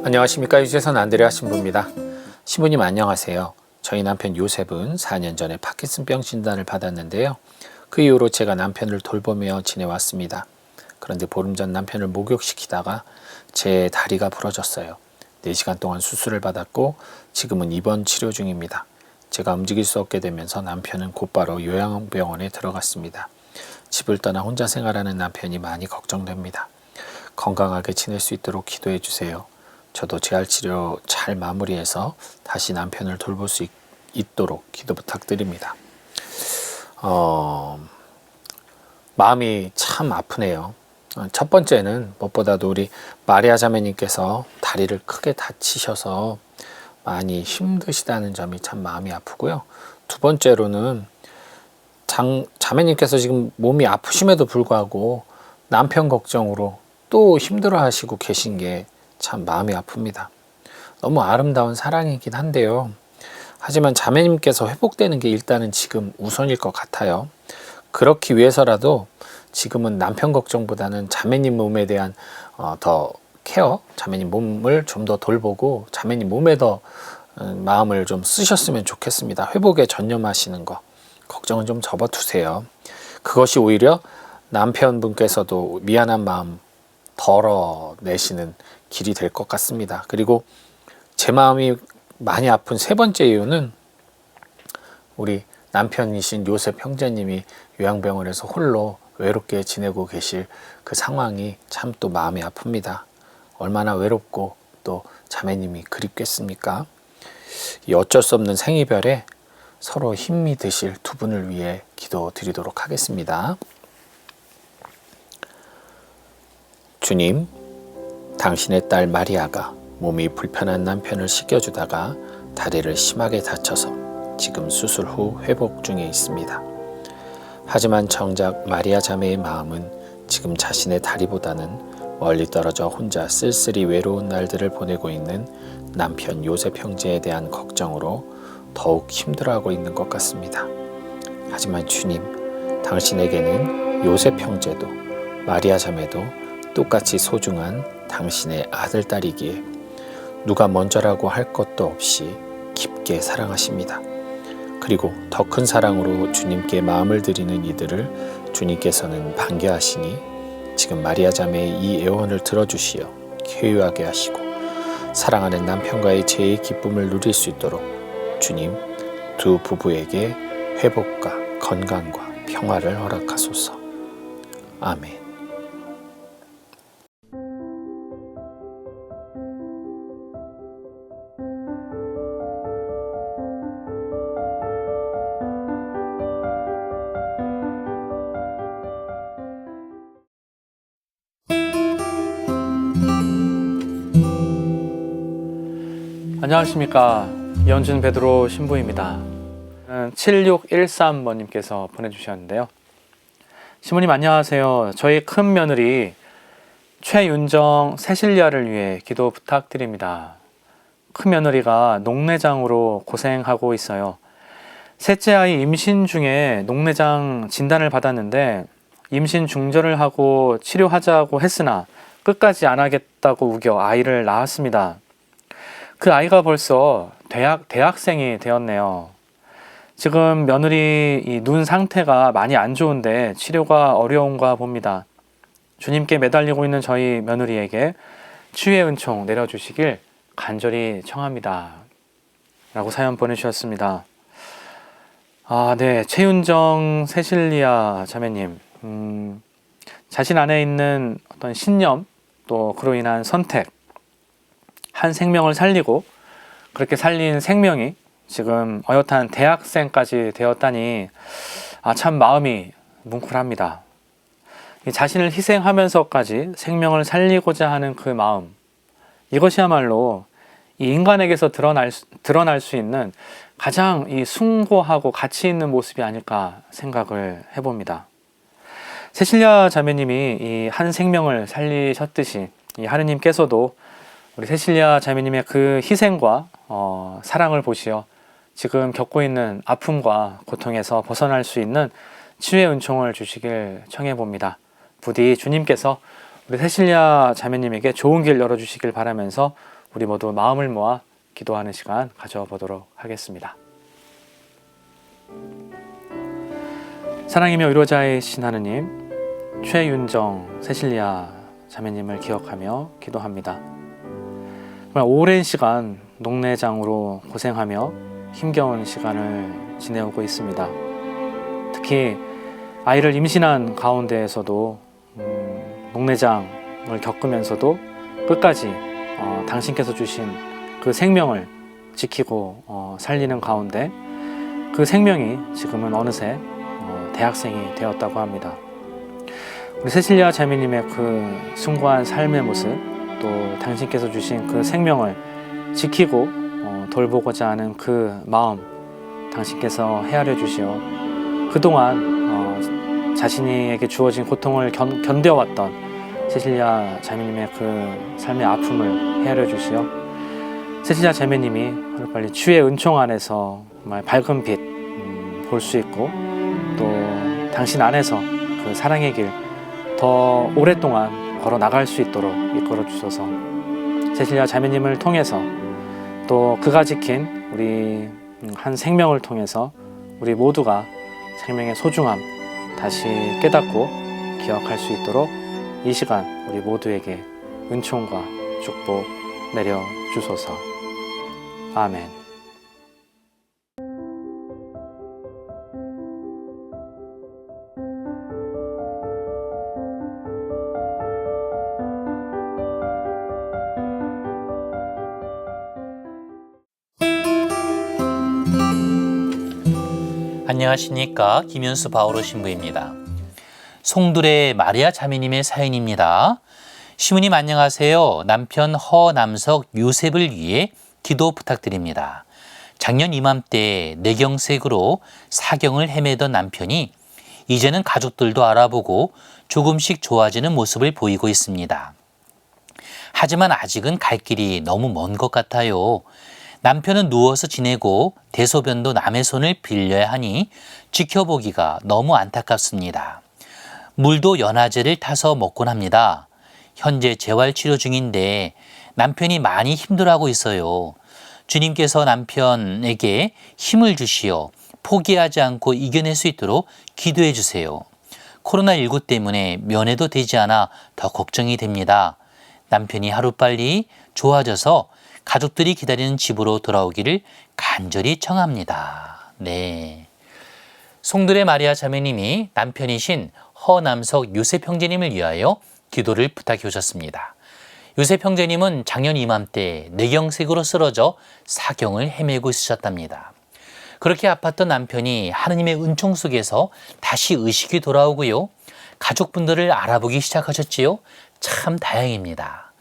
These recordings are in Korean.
안녕하십니까. 유재선 안드레아 신부입니다. 신부님 안녕하세요. 저희 남편 요셉은 4년 전에 파킨슨병 진단을 받았는데요. 그 이후로 제가 남편을 돌보며 지내왔습니다. 그런데 보름 전 남편을 목욕시키다가 제 다리가 부러졌어요. 4시간 동안 수술을 받았고 지금은 입원 치료 중입니다. 제가 움직일 수 없게 되면서 남편은 곧바로 요양병원에 들어갔습니다. 집을 떠나 혼자 생활하는 남편이 많이 걱정됩니다. 건강하게 지낼 수 있도록 기도해 주세요. 저도 재활치료 잘 마무리해서 다시 남편을 돌볼 수 있도록 기도 부탁드립니다. 마음이 참 아프네요. 첫 번째는 무엇보다도 우리 마리아 자매님께서 다리를 크게 다치셔서 많이 힘드시다는 점이 참 마음이 아프고요. 두 번째로는 자매님께서 지금 몸이 아프심에도 불구하고 남편 걱정으로 또 힘들어 하시고 계신 게 참 마음이 아픕니다. 너무 아름다운 사랑이긴 한데요. 하지만 자매님께서 회복되는 게 일단은 지금 우선일 것 같아요. 그렇기 위해서라도 지금은 남편 걱정보다는 자매님 몸에 대한 더 케어, 자매님 몸을 좀 더 돌보고 자매님 몸에 더 마음을 좀 쓰셨으면 좋겠습니다. 회복에 전념하시는 거 걱정은 좀 접어두세요. 그것이 오히려 남편분께서도 미안한 마음 덜어내시는 길이 될 것 같습니다. 그리고 제 마음이 많이 아픈 세 번째 이유는 우리 남편이신 요셉 형제님이 요양병원에서 홀로 외롭게 지내고 계실 그 상황이 참 또 마음이 아픕니다. 얼마나 외롭고 또 자매님이 그립겠습니까? 이 어쩔 수 없는 생이별에 서로 힘이 되실 두 분을 위해 기도 드리도록 하겠습니다. 주님, 당신의 딸 마리아가 몸이 불편한 남편을 씻겨주다가 다리를 심하게 다쳐서 지금 수술 후 회복 중에 있습니다. 하지만 정작 마리아 자매의 마음은 지금 자신의 다리보다는 멀리 떨어져 혼자 쓸쓸히 외로운 날들을 보내고 있는 남편 요셉 형제에 대한 걱정으로 더욱 힘들어하고 있는 것 같습니다. 하지만 주님, 당신에게는 요셉 형제도 마리아 자매도 똑같이 소중한 당신의 아들, 딸이기에 누가 먼저라고 할 것도 없이 깊게 사랑하십니다. 그리고 더 큰 사랑으로 주님께 마음을 드리는 이들을 주님께서는 반겨하시니 지금 마리아 자매의 이 애원을 들어주시어 쾌유하게 하시고 사랑하는 남편과의 재의 기쁨을 누릴 수 있도록 주님 두 부부에게 회복과 건강과 평화를 허락하소서. 아멘. 안녕하십니까. 연준 베드로 신부입니다. 7613번님께서 보내주셨는데요. 신부님 안녕하세요. 저희 큰 며느리 최윤정 세실리아를 위해 기도 부탁드립니다. 큰 며느리가 녹내장으로 고생하고 있어요. 셋째 아이 임신 중에 녹내장 진단을 받았는데 임신 중절을 하고 치료하자고 했으나 끝까지 안 하겠다고 우겨 아이를 낳았습니다. 그 아이가 벌써 대학생이 되었네요. 지금 며느리 이 눈 상태가 많이 안 좋은데 치료가 어려운가 봅니다. 주님께 매달리고 있는 저희 며느리에게 치유의 은총 내려주시길 간절히 청합니다. 라고 사연 보내주셨습니다. 네. 최윤정 세실리아 자매님, 자신 안에 있는 어떤 신념, 또 그로 인한 선택, 한 생명을 살리고 그렇게 살린 생명이 지금 어엿한 대학생까지 되었다니 참 마음이 뭉클합니다. 자신을 희생하면서까지 생명을 살리고자 하는 그 마음, 이것이야말로 이 인간에게서 드러날 수 있는 가장 이 숭고하고 가치 있는 모습이 아닐까 생각을 해봅니다. 세실리아 자매님이 이 한 생명을 살리셨듯이 이 하느님께서도 우리 세실리아 자매님의 그 희생과 사랑을 보시어 지금 겪고 있는 아픔과 고통에서 벗어날 수 있는 치유의 은총을 주시길 청해 봅니다. 부디 주님께서 우리 세실리아 자매님에게 좋은 길 열어주시길 바라면서 우리 모두 마음을 모아 기도하는 시간 가져보도록 하겠습니다. 사랑이며 위로자이신 하느님, 최윤정, 세실리아 자매님을 기억하며 기도합니다. 정말 오랜 시간 녹내장으로 고생하며 힘겨운 시간을 지내오고 있습니다. 특히 아이를 임신한 가운데에서도 녹내장을 겪으면서도 끝까지 당신께서 주신 그 생명을 지키고 살리는 가운데 그 생명이 지금은 어느새 대학생이 되었다고 합니다. 우리 세실리아 자매님의 그 숭고한 삶의 모습, 또 당신께서 주신 그 생명을 지키고 돌보고자 하는 그 마음 당신께서 헤아려 주시어 그동안 자신에게 주어진 고통을 견뎌왔던 세실리아 자매님의 그 삶의 아픔을 헤아려 주시어 세실리아 자매님이 하루빨리 주의 은총 안에서 정말 밝은 빛 볼 수 있고 또 당신 안에서 그 사랑의 길 더 오랫동안 걸어 나갈 수 있도록 이끌어 주소서. 세실리아 자매님을 통해서 또 그가 지킨 우리 한 생명을 통해서 우리 모두가 생명의 소중함 다시 깨닫고 기억할 수 있도록 이 시간 우리 모두에게 은총과 축복 내려 주소서. 아멘. 안녕하십니까, 김현수 바오로 신부입니다. 송두레 마리아 자매님의 사연입니다. 시모님 안녕하세요. 남편 허남석 요셉을 위해 기도 부탁드립니다. 작년 이맘때 뇌경색으로 사경을 헤매던 남편이 이제는 가족들도 알아보고 조금씩 좋아지는 모습을 보이고 있습니다. 하지만 아직은 갈 길이 너무 먼 것 같아요. 남편은 누워서 지내고 대소변도 남의 손을 빌려야 하니 지켜보기가 너무 안타깝습니다. 물도 연화제를 타서 먹곤 합니다. 현재 재활치료 중인데 남편이 많이 힘들어하고 있어요. 주님께서 남편에게 힘을 주시어 포기하지 않고 이겨낼 수 있도록 기도해 주세요. 코로나19 때문에 면회도 되지 않아 더 걱정이 됩니다. 남편이 하루빨리 좋아져서 가족들이 기다리는 집으로 돌아오기를 간절히 청합니다. 네. 송두레 마리아 자매님이 남편이신 허남석 요셉 형제님을 위하여 기도를 부탁해 오셨습니다. 요셉 형제님은 작년 이맘때 뇌경색으로 쓰러져 사경을 헤매고 있으셨답니다. 그렇게 아팠던 남편이 하느님의 은총 속에서 다시 의식이 돌아오고요. 가족분들을 알아보기 시작하셨지요. 참 다행입니다.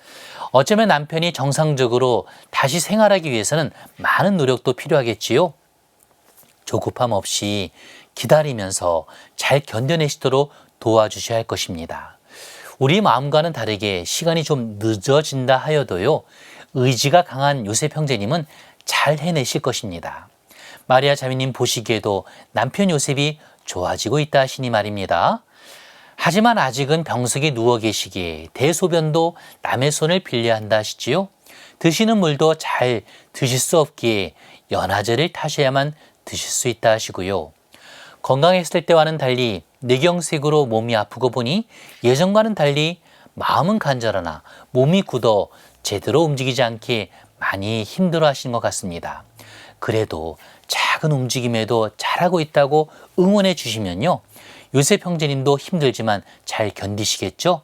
어쩌면 남편이 정상적으로 다시 생활하기 위해서는 많은 노력도 필요하겠지요. 조급함 없이 기다리면서 잘 견뎌내시도록 도와주셔야 할 것입니다. 우리 마음과는 다르게 시간이 좀 늦어진다 하여도요. 의지가 강한 요셉 형제님은 잘 해내실 것입니다. 마리아 자매님 보시기에도 남편 요셉이 좋아지고 있다 하시니 말입니다. 하지만 아직은 병석에 누워 계시기에 대소변도 남의 손을 빌려야 한다 하시지요. 드시는 물도 잘 드실 수 없기에 연화제를 타셔야만 드실 수 있다 하시고요. 건강했을 때와는 달리 뇌경색으로 몸이 아프고 보니 예전과는 달리 마음은 간절하나 몸이 굳어 제대로 움직이지 않기에 많이 힘들어 하시는 것 같습니다. 그래도 작은 움직임에도 잘하고 있다고 응원해 주시면요. 요셉 형제님도 힘들지만 잘 견디시겠죠?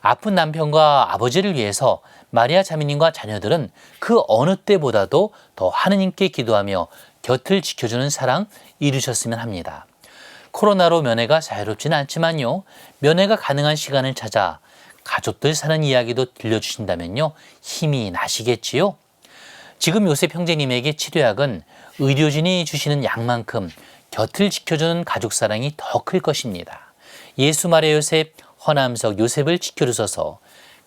아픈 남편과 아버지를 위해서 마리아 자매님과 자녀들은 그 어느 때보다도 더 하느님께 기도하며 곁을 지켜주는 사랑 이루셨으면 합니다. 코로나로 면회가 자유롭지는 않지만요. 면회가 가능한 시간을 찾아 가족들 사는 이야기도 들려주신다면요. 힘이 나시겠지요? 지금 요셉 형제님에게 치료약은 의료진이 주시는 약만큼 곁을 지켜주는 가족 사랑이 더 클 것입니다. 예수 말의 요셉, 허남석 요셉을 지켜주셔서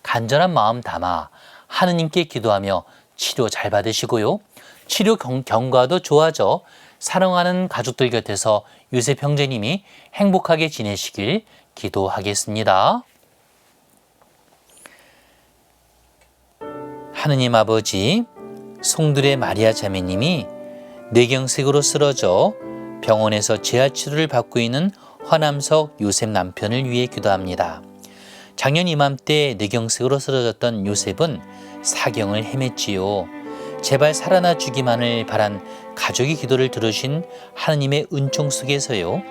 간절한 마음 담아 하느님께 기도하며 치료 잘 받으시고요. 치료 경과도 좋아져 사랑하는 가족들 곁에서 요셉 형제님이 행복하게 지내시길 기도하겠습니다. 하느님 아버지, 송두레 마리아 자매님이 뇌경색으로 쓰러져 병원에서 재활치료를 받고 있는 허남석 요셉 남편을 위해 기도합니다. 작년 이맘때 뇌경색으로 쓰러졌던 요셉은 사경을 헤맸지요. 제발 살아나 주기만을 바란 가족의 기도를 들으신 하느님의 은총 속에서요,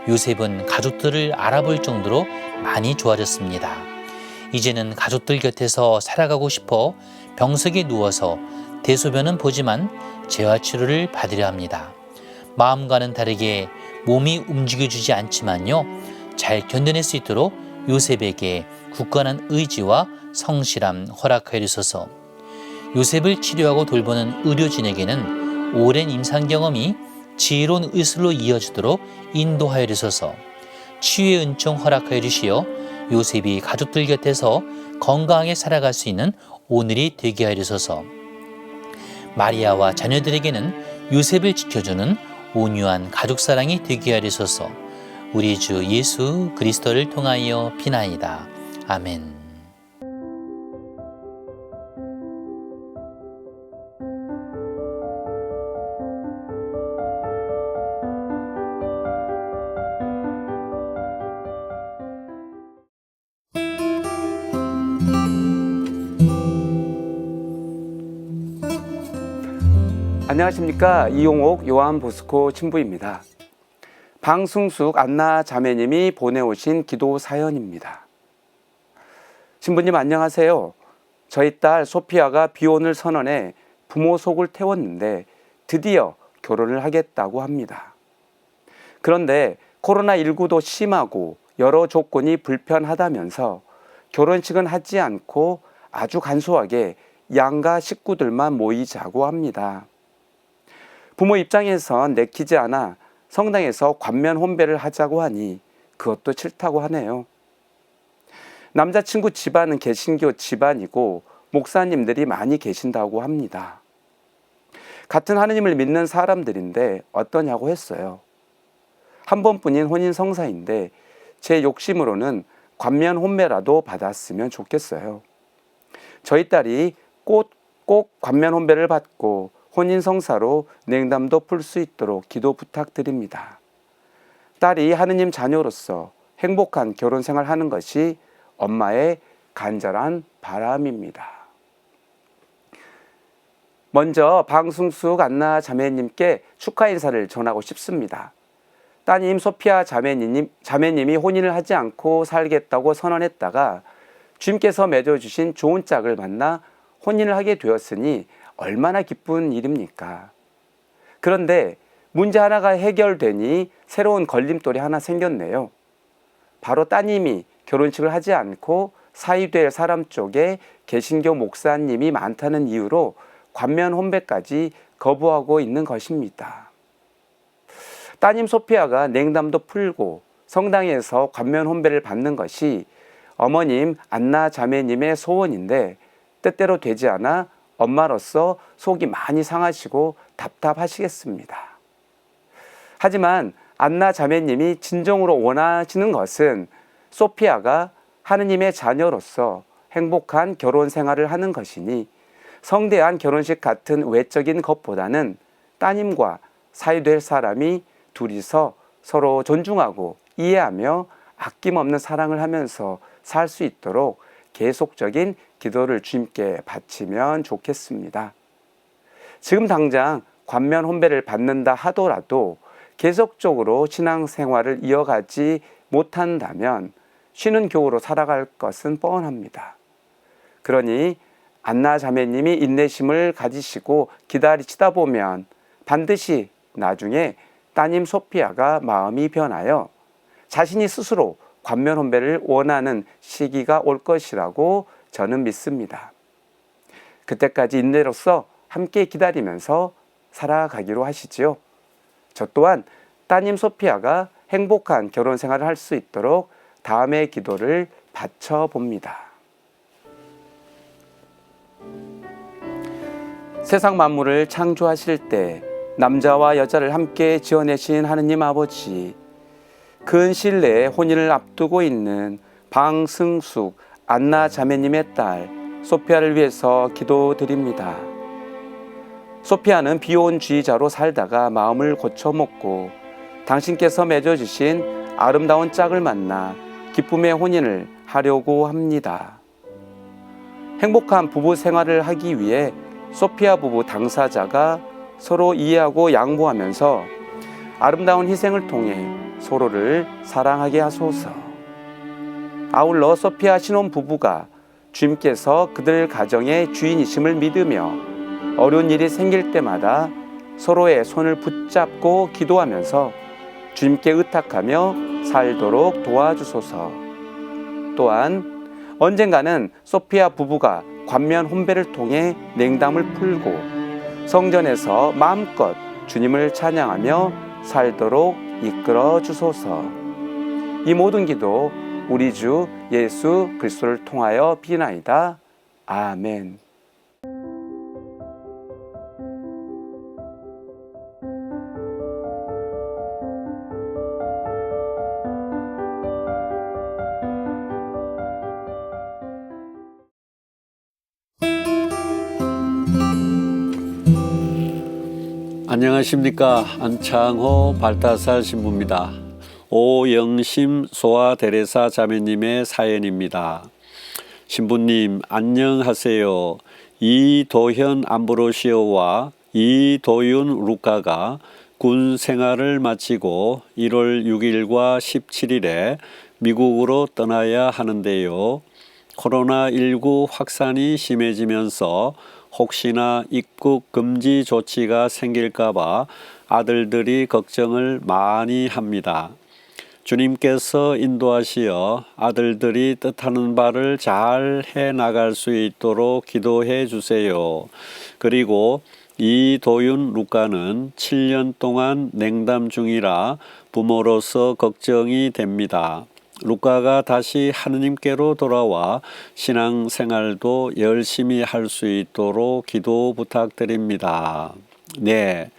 요셉은 가족들을 알아볼 정도로 많이 좋아졌습니다. 이제는 가족들 곁에서 살아가고 싶어 병석에 누워서 대소변은 보지만 재활치료를 받으려 합니다. 마음과는 다르게 몸이 움직여주지 않지만요, 잘 견뎌낼 수 있도록 요셉에게 굳건한 의지와 성실함 허락하여 주소서. 요셉을 치료하고 돌보는 의료진에게는 오랜 임상 경험이 지혜로운 의술로 이어지도록 인도하여 주소서. 치유의 은총 허락하여 주시어 요셉이 가족들 곁에서 건강하게 살아갈 수 있는 오늘이 되게 하여 주소서. 마리아와 자녀들에게는 요셉을 지켜주는 온유한 가족사랑이 되게 하여 주소서. 우리 주 예수 그리스도를 통하여 비나이다. 아멘. 안녕하십니까. 이용옥 요한보스코 신부입니다. 방승숙 안나 자매님이 보내오신 기도 사연입니다. 신부님 안녕하세요. 저희 딸 소피아가 비혼을 선언해 부모 속을 태웠는데 드디어 결혼을 하겠다고 합니다. 그런데 코로나19도 심하고 여러 조건이 불편하다면서 결혼식은 하지 않고 아주 간소하게 양가 식구들만 모이자고 합니다. 부모 입장에선 내키지 않아 성당에서 관면 혼배를 하자고 하니 그것도 싫다고 하네요. 남자친구 집안은 개신교 집안이고 목사님들이 많이 계신다고 합니다. 같은 하느님을 믿는 사람들인데 어떠냐고 했어요. 한 번뿐인 혼인 성사인데 제 욕심으로는 관면 혼배라도 받았으면 좋겠어요. 저희 딸이 꼭 관면 혼배를 받고 혼인 성사로 냉담도 풀 수 있도록 기도 부탁드립니다. 딸이 하느님 자녀로서 행복한 결혼 생활 하는 것이 엄마의 간절한 바람입니다. 먼저 방승숙 안나 자매님께 축하 인사를 전하고 싶습니다. 따님 소피아 자매님이 혼인을 하지 않고 살겠다고 선언했다가 주님께서 맺어주신 좋은 짝을 만나 혼인을 하게 되었으니 얼마나 기쁜 일입니까? 그런데 문제 하나가 해결되니 새로운 걸림돌이 하나 생겼네요. 바로 따님이 결혼식을 하지 않고 사위될 사람 쪽에 개신교 목사님이 많다는 이유로 관면 혼배까지 거부하고 있는 것입니다. 따님 소피아가 냉담도 풀고 성당에서 관면 혼배를 받는 것이 어머님 안나 자매님의 소원인데 뜻대로 되지 않아 엄마로서 속이 많이 상하시고 답답하시겠습니다. 하지만 안나 자매님이 진정으로 원하시는 것은 소피아가 하느님의 자녀로서 행복한 결혼 생활을 하는 것이니 성대한 결혼식 같은 외적인 것보다는 따님과 사이될 사람이 둘이서 서로 존중하고 이해하며 아낌없는 사랑을 하면서 살 수 있도록 계속적인 기도를 주님께 바치면 좋겠습니다. 지금 당장 관면 혼배를 받는다 하더라도 계속적으로 신앙생활을 이어가지 못한다면 쉬는 교우로 살아갈 것은 뻔합니다. 그러니 안나 자매님이 인내심을 가지시고 기다리시다 보면 반드시 나중에 따님 소피아가 마음이 변하여 자신이 스스로 관면 혼배를 원하는 시기가 올 것이라고 저는 믿습니다. 그때까지 인내로서 함께 기다리면서 살아가기로 하시지요. 저 또한 따님 소피아가 행복한 결혼 생활을 할 수 있도록 다음의 기도를 바쳐봅니다. 세상 만물을 창조하실 때 남자와 여자를 함께 지어내신 하느님 아버지, 근시일 내에 혼인을 앞두고 있는 방승숙 안나 자매님의 딸 소피아를 위해서 기도드립니다. 소피아는 비혼주의자로 살다가 마음을 고쳐먹고 당신께서 맺어주신 아름다운 짝을 만나 기쁨의 혼인을 하려고 합니다. 행복한 부부 생활을 하기 위해 소피아 부부 당사자가 서로 이해하고 양보하면서 아름다운 희생을 통해 서로를 사랑하게 하소서. 아울러 소피아 신혼 부부가 주님께서 그들 가정의 주인이심을 믿으며 어려운 일이 생길 때마다 서로의 손을 붙잡고 기도하면서 주님께 의탁하며 살도록 도와주소서. 또한 언젠가는 소피아 부부가 관면 혼배를 통해 냉담을 풀고 성전에서 마음껏 주님을 찬양하며 살도록 이끌어 주소서. 이 모든 기도 우리 주 예수 그리스도를 통하여 비나이다. 아멘. 안녕하십니까. 안창호 발타살 신부입니다. 오영심 소아 데레사 자매님의 사연입니다. 신부님 안녕하세요. 이도현 암브로시오와 이도윤 루카가 군 생활을 마치고 1월 6일과 17일에 미국으로 떠나야 하는데요. 코로나19 확산이 심해지면서 혹시나 입국 금지 조치가 생길까봐 아들들이 걱정을 많이 합니다. 주님께서 인도하시어 아들들이 뜻하는 바를 잘 해나갈 수 있도록 기도해 주세요. 그리고 이도윤 루카는 7년 동안 냉담 중이라 부모로서 걱정이 됩니다. 루카가 다시 하느님께로 돌아와 신앙생활도 열심히 할 수 있도록 기도 부탁드립니다. 네,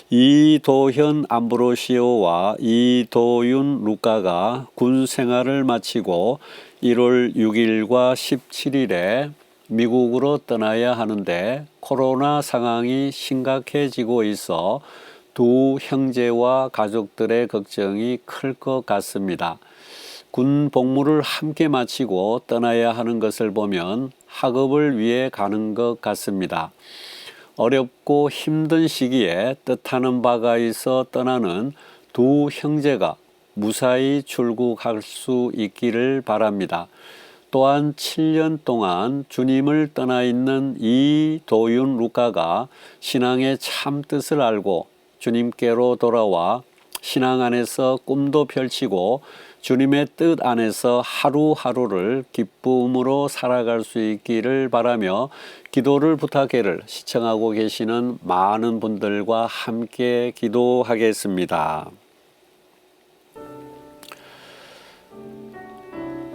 이도현 암브로시오와 이도윤 루카가 군 생활을 마치고 1월 6일과 17일에 미국으로 떠나야 하는데 코로나 상황이 심각해지고 있어 두 형제와 가족들의 걱정이 클 것 같습니다. 군 복무를 함께 마치고 떠나야 하는 것을 보면 학업을 위해 가는 것 같습니다. 어렵고 힘든 시기에 뜻하는 바가 있어 떠나는 두 형제가 무사히 출국할 수 있기를 바랍니다. 또한 7년 동안 주님을 떠나 있는 이도윤 루카가 신앙의 참 뜻을 알고 주님께로 돌아와 신앙 안에서 꿈도 펼치고 주님의 뜻 안에서 하루하루를 기쁨으로 살아갈 수 있기를 바라며 기도를 부탁해를 시청하고 계시는 많은 분들과 함께 기도하겠습니다.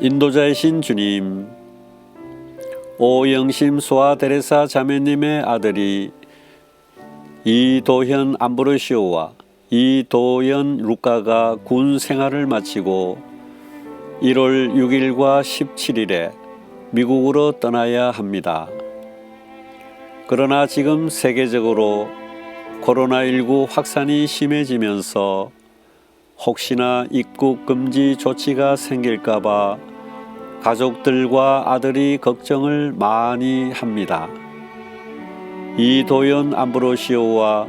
인도자이신 주님, 오영심 소아 데레사 자매님의 아들이 이도현 암브로시오와 이도연 루카가 군 생활을 마치고 1월 6일과 17일에 미국으로 떠나야 합니다. 그러나 지금 세계적으로 코로나19 확산이 심해지면서 혹시나 입국 금지 조치가 생길까봐 가족들과 아들이 걱정을 많이 합니다. 이도연 암브로시오와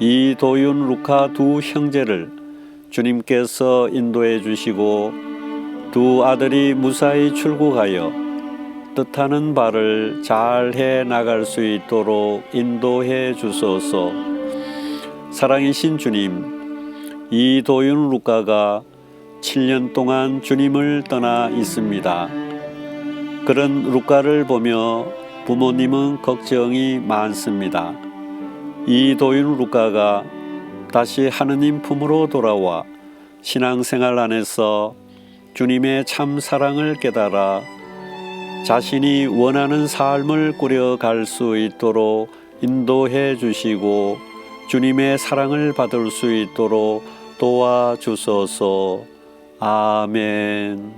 이도윤 루카 두 형제를 주님께서 인도해 주시고 두 아들이 무사히 출국하여 뜻하는 바를 잘 해 나갈 수 있도록 인도해 주소서. 사랑이신 주님, 이도윤 루카가 7년 동안 주님을 떠나 있습니다. 그런 루카를 보며 부모님은 걱정이 많습니다. 이도윤 루카가 다시 하느님 품으로 돌아와 신앙생활 안에서 주님의 참 사랑을 깨달아 자신이 원하는 삶을 꾸려갈 수 있도록 인도해 주시고 주님의 사랑을 받을 수 있도록 도와주소서. 아멘.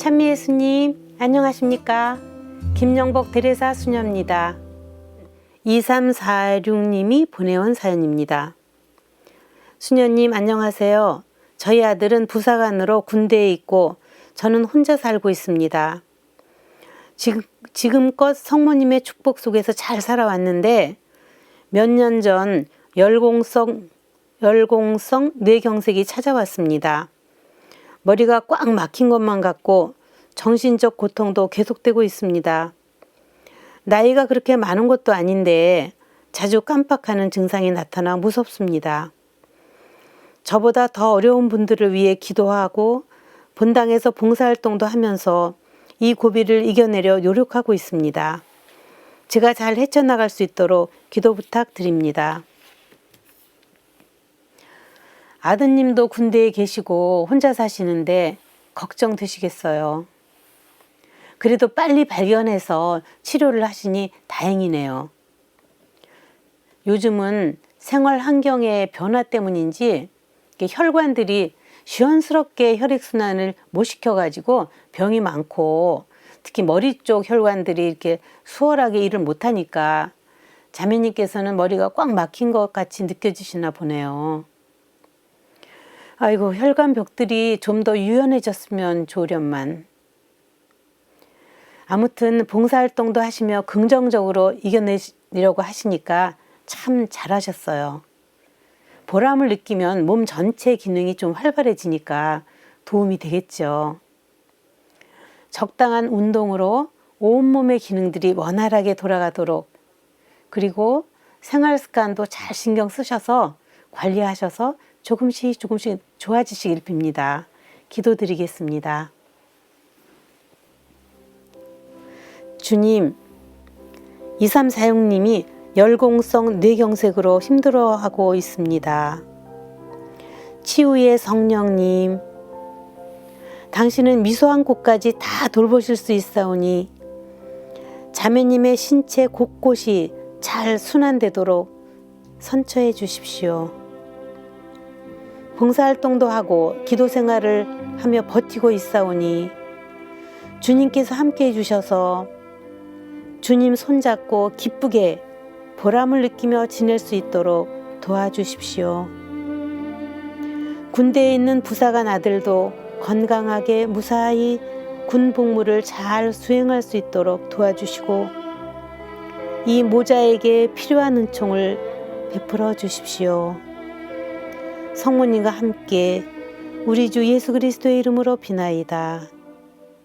찬미 예수님 안녕하십니까? 김영복 대레사 수녀입니다. 2346님이 보내온 사연입니다. 수녀님 안녕하세요. 저희 아들은 부사관으로 군대에 있고 저는 혼자 살고 있습니다. 지금껏 성모님의 축복 속에서 잘 살아왔는데 몇 년 전 열공성 뇌경색이 찾아왔습니다. 머리가 꽉 막힌 것만 같고 정신적 고통도 계속되고 있습니다. 나이가 그렇게 많은 것도 아닌데 자주 깜빡하는 증상이 나타나 무섭습니다. 저보다 더 어려운 분들을 위해 기도하고 본당에서 봉사활동도 하면서 이 고비를 이겨내려 노력하고 있습니다. 제가 잘 헤쳐나갈 수 있도록 기도 부탁드립니다. 아드님도 군대에 계시고 혼자 사시는데 걱정되시겠어요. 그래도 빨리 발견해서 치료를 하시니 다행이네요. 요즘은 생활 환경의 변화 때문인지 혈관들이 시원스럽게 혈액순환을 못 시켜가지고 병이 많고 특히 머리 쪽 혈관들이 이렇게 수월하게 일을 못하니까 자매님께서는 머리가 꽉 막힌 것 같이 느껴지시나 보네요. 아이고, 혈관벽들이 좀 더 유연해졌으면 좋으련만. 아무튼 봉사활동도 하시며 긍정적으로 이겨내려고 하시니까 참 잘하셨어요. 보람을 느끼면 몸 전체 기능이 좀 활발해지니까 도움이 되겠죠. 적당한 운동으로 온몸의 기능들이 원활하게 돌아가도록, 그리고 생활 습관도 잘 신경 쓰셔서 관리하셔서 조금씩 좋아지시길 빕니다. 기도드리겠습니다. 주님, 2346님이 열공성 뇌경색으로 힘들어하고 있습니다. 치유의 성령님, 당신은 미소한 곳까지 다 돌보실 수 있사오니 자매님의 신체 곳곳이 잘 순환되도록 선처해 주십시오. 봉사활동도 하고 기도 생활을 하며 버티고 있사오니 주님께서 함께 해주셔서 주님 손잡고 기쁘게 보람을 느끼며 지낼 수 있도록 도와주십시오. 군대에 있는 부사관 아들도 건강하게 무사히 군 복무를 잘 수행할 수 있도록 도와주시고 이 모자에게 필요한 은총을 베풀어 주십시오. 성모님과 함께 우리 주 예수 그리스도의 이름으로 비나이다.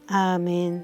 아멘.